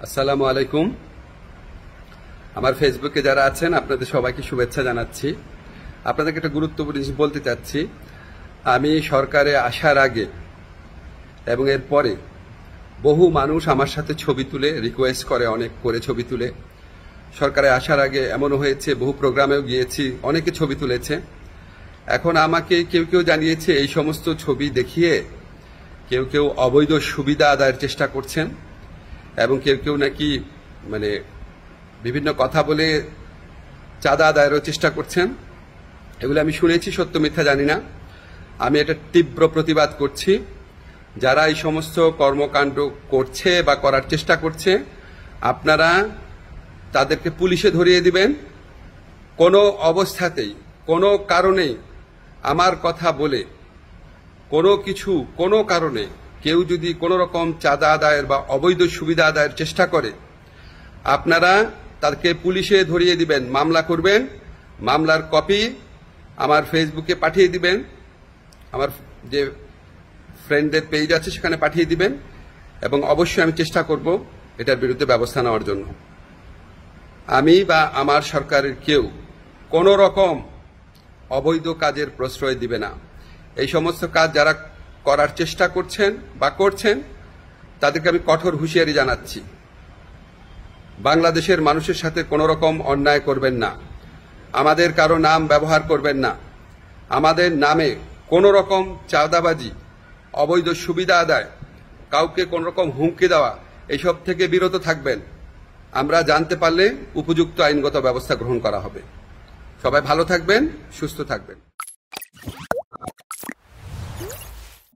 আসসালামু আলাইকুম। আমার ফেসবুকে যারা আছেন আপনাদের সবাইকে শুভেচ্ছা জানাচ্ছি। আপনাদেরকে একটা গুরুত্বপূর্ণ জিনিস বলতে চাচ্ছি। আমি সরকারে আসার আগে এবং এর পরে বহু মানুষ আমার সাথে ছবি তুলে রিকোয়েস্ট করে, অনেক করে ছবি তুলে। সরকারে আসার আগে এমনও হয়েছে, বহু প্রোগ্রামেও গিয়েছি, অনেকে ছবি তুলেছে। এখন আমাকে কেউ কেউ জানিয়েছে এই সমস্ত ছবি দেখিয়ে কেউ কেউ অবৈধ সুবিধা আদায়ের চেষ্টা করছেন এবং কেউ কেউ নাকি বিভিন্ন কথা বলে চাঁদা আদায়েরও চেষ্টা করছেন। এগুলো আমি শুনেছি, সত্য মিথ্যা জানি না। আমি এটা তীব্র প্রতিবাদ করছি। যারা এই সমস্ত কর্মকাণ্ড করছে বা করার চেষ্টা করছে, আপনারা তাদেরকে পুলিশে ধরিয়ে দিবেন। কোনো অবস্থাতেই, কোনো কারণেই আমার কথা বলে কোনো কারণে কেউ যদি কোনো রকম চাঁদা আদায়ের বা অবৈধ সুবিধা আদায়ের চেষ্টা করে, আপনারা তাদেরকে পুলিশে ধরিয়ে দিবেন, মামলা করবেন। মামলার কপি আমার ফেসবুকে পাঠিয়ে দিবেন, আমার যে ফ্রেন্ডদের পেজ আছে সেখানে পাঠিয়ে দিবেন এবং অবশ্যই আমি চেষ্টা করব এটার বিরুদ্ধে ব্যবস্থা নেওয়ার জন্য। আমি বা আমার সরকারের কেউ কোনো রকম অবৈধ কাজের প্রশ্রয় দিবে না। এই সমস্ত কাজ যারা করার চেষ্টা করছেন বা করছেন তাদেরকে আমি কঠোর হুঁশিয়ারি জানাচ্ছি। বাংলাদেশের মানুষের সাথে কোনো রকম অন্যায় করবেন না, আমাদের কারো নাম ব্যবহার করবেন না, আমাদের নামে কোনো রকম চাঁদাবাজি, অবৈধ সুবিধা আদায়, কাউকে কোনো রকম হুমকি দেওয়া, এইসব থেকে বিরত থাকবেন। আমরা জানতে পারলে উপযুক্ত আইনগত ব্যবস্থা গ্রহণ করা হবে। সবাই ভালো থাকবেন, সুস্থ থাকবেন।